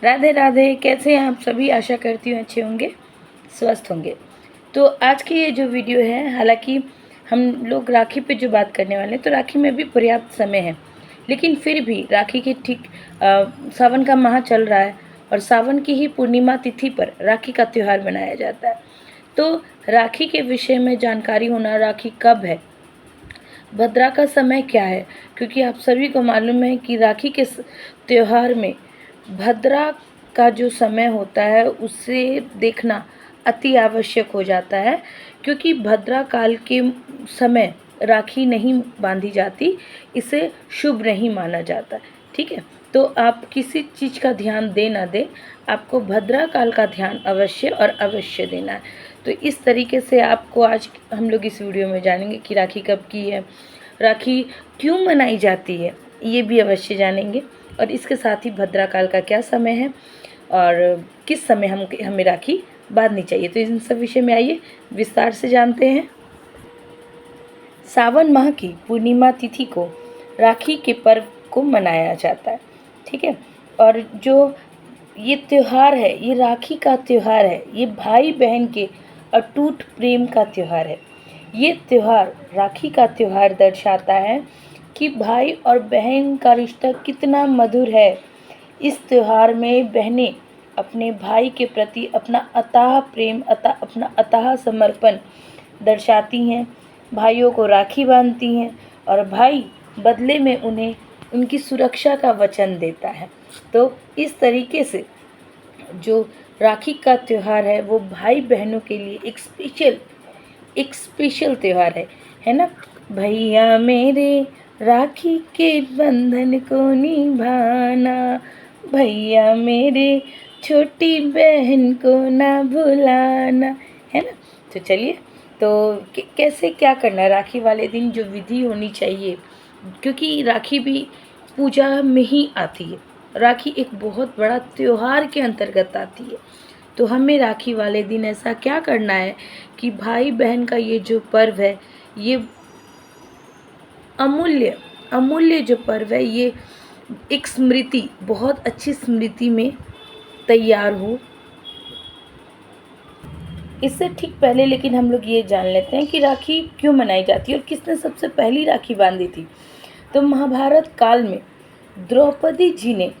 राधे राधे। कैसे हैं आप सभी? आशा करती हूँ अच्छे होंगे, स्वस्थ होंगे। तो आज की ये जो वीडियो है, हालांकि हम लोग राखी पे जो बात करने वाले हैं, तो राखी में भी पर्याप्त समय है, लेकिन फिर भी राखी के ठीक सावन का माह चल रहा है और सावन की ही पूर्णिमा तिथि पर राखी का त्यौहार मनाया जाता है। तो राखी के विषय में जानकारी होना, राखी कब है, भद्रा का समय क्या है, क्योंकि आप सभी को मालूम है कि राखी के त्यौहार में भद्रा का जो समय होता है उसे देखना अति आवश्यक हो जाता है, क्योंकि भद्रा काल के समय राखी नहीं बांधी जाती, इसे शुभ नहीं माना जाता। ठीक है, तो आप किसी चीज़ का ध्यान दे ना दें, आपको भद्रा काल का ध्यान अवश्य और अवश्य देना है। तो इस तरीके से आपको आज हम लोग इस वीडियो में जानेंगे कि राखी कब की है, राखी क्यों मनाई जाती है, ये भी अवश्य जानेंगे। और इसके साथ ही भद्रा काल का क्या समय है और किस समय हमें राखी बांधनी चाहिए, तो इन सब विषय में आइए विस्तार से जानते हैं। सावन माह की पूर्णिमा तिथि को राखी के पर्व को मनाया जाता है। ठीक है, और जो ये त्यौहार है, ये राखी का त्यौहार है, ये भाई बहन के अटूट प्रेम का त्यौहार है। ये त्यौहार, राखी का त्यौहार दर्शाता है कि भाई और बहन का रिश्ता कितना मधुर है। इस त्यौहार में बहनें अपने भाई के प्रति अपना अथाह प्रेम, अपना अथाह समर्पण दर्शाती हैं, भाइयों को राखी बांधती हैं और भाई बदले में उन्हें उनकी सुरक्षा का वचन देता है। तो इस तरीके से जो राखी का त्यौहार है वो भाई बहनों के लिए एक स्पेशल त्यौहार है ना। भैया मेरे राखी के बंधन को निभाना, भैया मेरे छोटी बहन को ना भुलाना, है ना। तो चलिए, तो कैसे क्या करना है राखी वाले दिन, जो विधि होनी चाहिए, क्योंकि राखी भी पूजा में ही आती है, राखी एक बहुत बड़ा त्यौहार के अंतर्गत आती है। तो हमें राखी वाले दिन ऐसा क्या करना है कि भाई बहन का ये जो पर्व है, ये अमूल्य अमूल्य जो पर्व है, ये एक स्मृति, बहुत अच्छी स्मृति में तैयार हो। इससे ठीक पहले लेकिन हम लोग ये जान लेते हैं कि राखी क्यों मनाई जाती है और किसने सबसे पहली राखी बांधी थी। तो महाभारत काल में द्रौपदी जी ने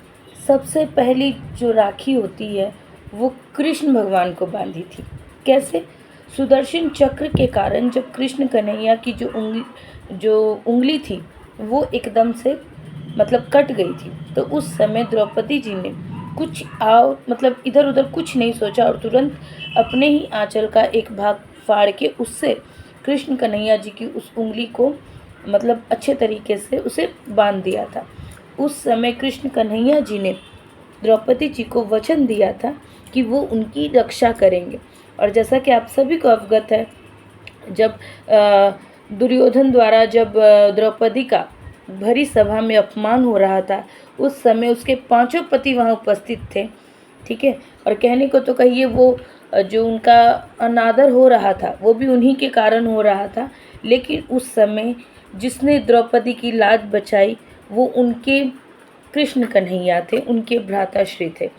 सबसे पहली जो राखी होती है वो कृष्ण भगवान को बांधी थी। कैसे? सुदर्शन चक्र के कारण जब कृष्ण कन्हैया की जो उंगली थी वो एकदम से कट गई थी, तो उस समय द्रौपदी जी ने मतलब इधर उधर कुछ नहीं सोचा और तुरंत अपने ही आंचल का एक भाग फाड़ के उससे कृष्ण कन्हैया जी की उस उंगली को अच्छे तरीके से उसे बांध दिया था। उस समय कृष्ण कन्हैया जी ने द्रौपदी जी को वचन दिया था कि वो उनकी रक्षा करेंगे। और जैसा कि आप सभी को अवगत है, जब दुर्योधन द्वारा जब द्रौपदी का भरी सभा में अपमान हो रहा था, उस समय उसके 5 पति वहाँ उपस्थित थे। ठीक है, और कहने को तो कहिए वो जो उनका अनादर हो रहा था वो भी उन्हीं के कारण हो रहा था, लेकिन उस समय जिसने द्रौपदी की लाज बचाई वो उनके कृष्ण कन्हैया थे, उनके भ्राताश्री थे।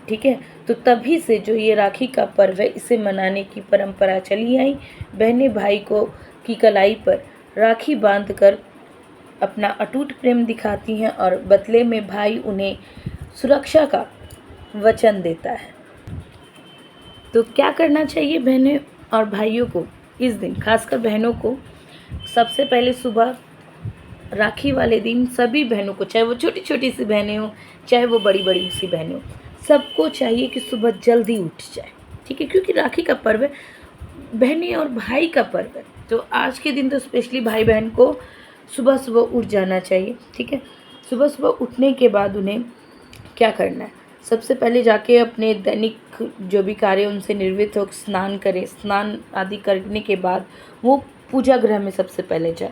ठीक है, तो तभी से जो ये राखी का पर्व है, इसे मनाने की परंपरा चली आई। बहनें भाई को की कलाई पर राखी बांधकर अपना अटूट प्रेम दिखाती हैं और बदले में भाई उन्हें सुरक्षा का वचन देता है। तो क्या करना चाहिए बहनें और भाइयों को इस दिन, खासकर बहनों को? सबसे पहले सुबह राखी वाले दिन सभी बहनों को, चाहे वो छोटी छोटी सी बहनें हों चाहे वो बड़ी बड़ी सी बहनें हों, सबको चाहिए कि सुबह जल्दी उठ जाए। ठीक है, क्योंकि राखी का पर्व है, बहनें और भाई का पर्व है, तो आज के दिन तो स्पेशली भाई बहन को सुबह सुबह उठ जाना चाहिए। ठीक है, सुबह सुबह उठने के बाद उन्हें क्या करना है, सबसे पहले जाके अपने दैनिक जो भी कार्य उनसे निर्वृत्त हो, स्नान करें। स्नान आदि करने के बाद वो पूजा गृह में सबसे पहले जाए।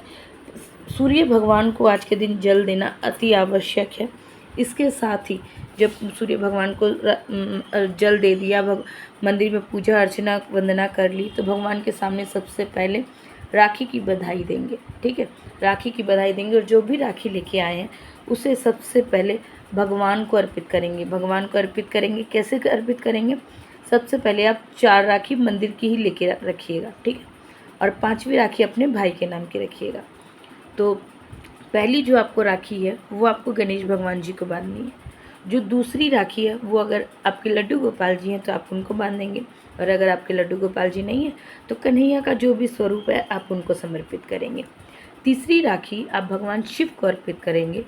सूर्य भगवान को आज के दिन जल देना अति आवश्यक है। इसके साथ ही जब सूर्य भगवान को जल दे दिया, मंदिर में पूजा अर्चना वंदना कर ली, तो भगवान के सामने सबसे पहले राखी की बधाई देंगे। ठीक है, राखी की बधाई देंगे और जो भी राखी लेके आए हैं उसे सबसे पहले भगवान को अर्पित करेंगे। भगवान को अर्पित करेंगे, कैसे अर्पित करेंगे? सबसे पहले आप 4 राखी मंदिर की ही लेके रखिएगा, ठीक है, और 5वीं राखी अपने भाई के नाम की रखिएगा। तो पहली जो आपको राखी है वो आपको गणेश भगवान जी को बांधनी है। जो दूसरी राखी है वो अगर आपके लड्डू गोपाल जी हैं तो आप उनको बांधेंगे, और अगर आपके लड्डू गोपाल जी नहीं हैं तो कन्हैया का जो भी स्वरूप है आप उनको समर्पित करेंगे। तीसरी राखी आप भगवान शिव को अर्पित करेंगे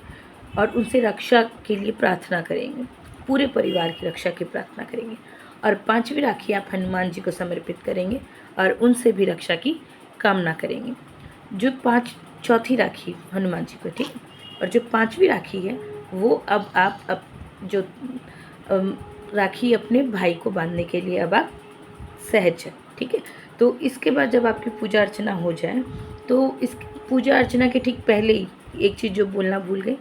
और उनसे रक्षा के लिए प्रार्थना करेंगे, पूरे परिवार की रक्षा की प्रार्थना करेंगे। और 5वीं राखी आप हनुमान जी को समर्पित करेंगे और उनसे भी रक्षा की कामना करेंगे। जो चौथी राखी हनुमान जी को, ठीक है, और जो 5वीं राखी है वो अब आप जो राखी अपने भाई को बांधने के लिए अब आप सहज है, ठीक है। तो इसके बाद जब आपकी पूजा अर्चना हो जाए तो इस पूजा अर्चना के ठीक पहले ही एक चीज़ जो बोलना भूल गई,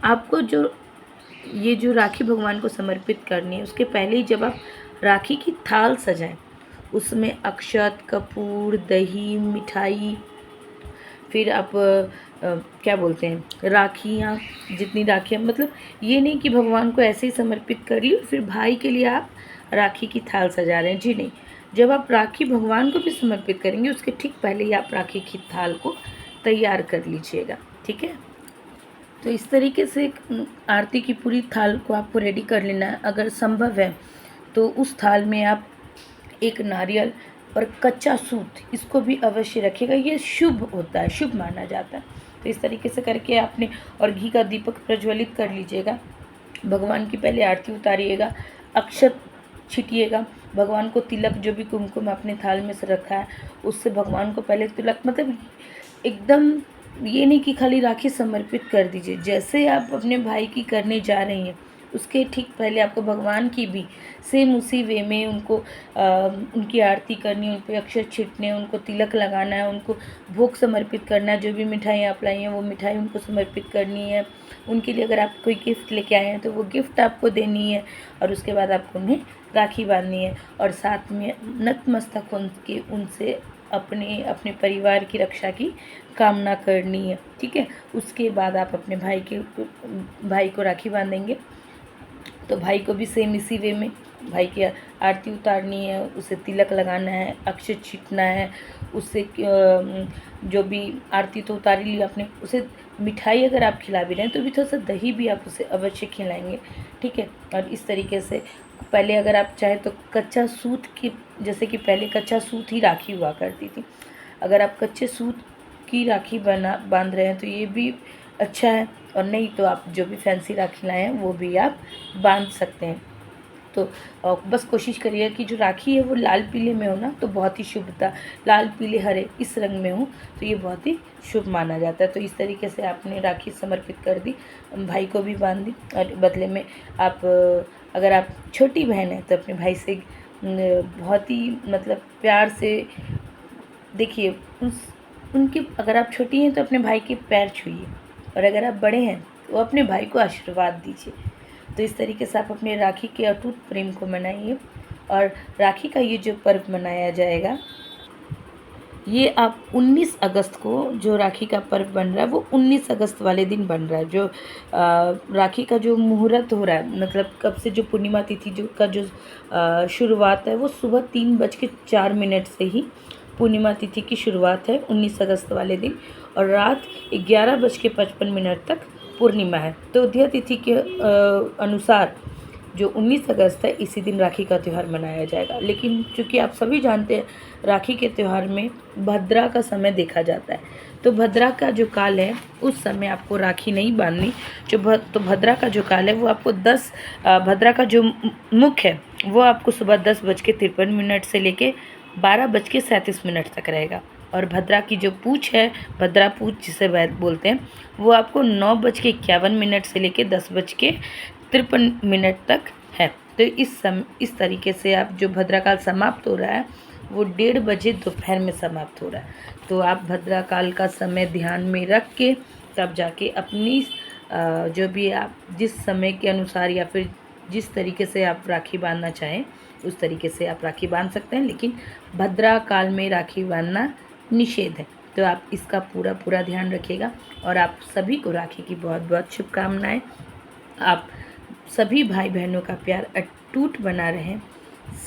आपको जो राखी भगवान को समर्पित करनी है उसके पहले ही जब आप राखी की थाल सजाएं, उसमें अक्षत, कपूर, दही, मिठाई, फिर आप क्या बोलते हैं, राखियाँ, जितनी राखियाँ, मतलब ये नहीं कि भगवान को ऐसे ही समर्पित कर ली फिर भाई के लिए आप राखी की थाल सजा रहे हैं, जी नहीं। जब आप राखी भगवान को भी समर्पित करेंगे उसके ठीक पहले ही आप राखी की थाल को तैयार कर लीजिएगा, ठीक है। तो इस तरीके से आरती की पूरी थाल को आपको रेडी कर लेना है। अगर संभव है तो उस थाल में आप एक नारियल और कच्चा सूत इसको भी अवश्य रखिएगा, ये शुभ होता है, शुभ माना जाता है। तो इस तरीके से करके आपने, और घी का दीपक प्रज्वलित कर लीजिएगा, भगवान की पहले आरती उतारिएगा, अक्षत छिटिएगा, भगवान को तिलक, जो भी कुमकुम आपने थाल में से रखा है उससे भगवान को पहले तिलक, मतलब एकदम ये नहीं कि खाली राखी समर्पित कर दीजिए, जैसे आप अपने भाई की करने जा रही हैं उसके ठीक पहले आपको भगवान की भी सेम उसी वे में उनको उनकी आरती करनी, उन पर अक्षर छीटने, उनको तिलक लगाना है, उनको भोग समर्पित करना है, जो भी मिठाई आप लाई हैं वो मिठाई उनको समर्पित करनी है। उनके लिए अगर आप कोई गिफ्ट लेके आए हैं तो वो गिफ्ट आपको देनी है, और उसके बाद आपको उन्हें राखी बांधनी है, और साथ में नतमस्तक उनके उनसे अपने परिवार की रक्षा की कामना करनी है, ठीक है। उसके बाद आप अपने भाई को राखी बांधेंगे, तो भाई को भी सेम इसी वे में भाई की आरती उतारनी है, उसे तिलक लगाना है, अक्षत छीटना है, उससे जो भी आरती तो उतारी ली आपने, उसे मिठाई अगर आप खिला भी रहे हैं तो भी थोड़ा सा दही भी आप उसे अवश्य खिलाएंगे, ठीक है। और इस तरीके से पहले अगर आप चाहें तो कच्चा सूत की, जैसे कि पहले कच्चा सूत ही राखी हुआ करती थी, अगर आप कच्चे सूत की राखी बांध रहे हैं तो ये भी अच्छा है, और नहीं तो आप जो भी फैंसी राखी लाए हैं वो भी आप बांध सकते हैं। तो बस कोशिश करिए कि जो राखी है वो लाल पीले में हो ना, तो बहुत ही शुभता, लाल पीले हरे इस रंग में हो तो ये बहुत ही शुभ माना जाता है। तो इस तरीके से आपने राखी समर्पित कर दी, भाई को भी बांध दी, और बदले में आप अगर आप छोटी बहन है तो अपने भाई से बहुत ही मतलब प्यार से देखिए, उनकी, अगर आप छोटी हैं तो अपने भाई के पैर छूइए, और अगर आप बड़े हैं तो अपने भाई को आशीर्वाद दीजिए। तो इस तरीके से आप अपने राखी के अटूट प्रेम को मनाइए, और राखी का ये जो पर्व मनाया जाएगा ये आप 19 अगस्त को, जो राखी का पर्व बन रहा है वो 19 अगस्त वाले दिन बन रहा है। जो राखी का जो मुहूर्त हो रहा है, मतलब कब से जो पूर्णिमा तिथि जो शुरुआत है वो सुबह 3:04 से ही पूर्णिमा तिथि की शुरुआत है 19 अगस्त वाले दिन, और रात 11:55 तक पूर्णिमा है। तो उदया तिथि के अनुसार जो 19 अगस्त है इसी दिन राखी का त्यौहार मनाया जाएगा। लेकिन चूँकि आप सभी जानते हैं राखी के त्यौहार में भद्रा का समय देखा जाता है, तो भद्रा का जो काल है उस समय आपको राखी नहीं बांधनी। तो भद्रा का जो काल है वो आपको भद्रा का जो मुख है वो आपको सुबह 10:53 से लेके 12:37 तक रहेगा, और भद्रा की जो पूछ है, भद्रा पूछ जिसे बोलते हैं, वो आपको 9:51 से लेके 10:53 तक है। तो इस तरीके से आप जो भद्रा काल समाप्त हो रहा है वो 1:30 बजे दोपहर में समाप्त हो रहा है। तो आप भद्रा काल का समय ध्यान में रख के तब जाके अपनी जो भी आप जिस समय के अनुसार या फिर जिस तरीके से आप राखी बांधना चाहें उस तरीके से आप राखी बांध सकते हैं, लेकिन भद्रा काल में राखी बांधना निषेध है। तो आप इसका पूरा ध्यान रखिएगा, और आप सभी को राखी की बहुत बहुत शुभकामनाएं। आप सभी भाई बहनों का प्यार अटूट बना रहे,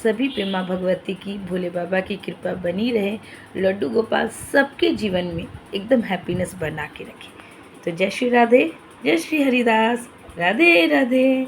सभी पे माँ भगवती की, भोले बाबा की कृपा बनी रहे, लड्डू गोपाल सबके जीवन में एकदम हैप्पीनेस बना के रखे। तो जय श्री राधे, जय श्री हरिदास, राधे राधे।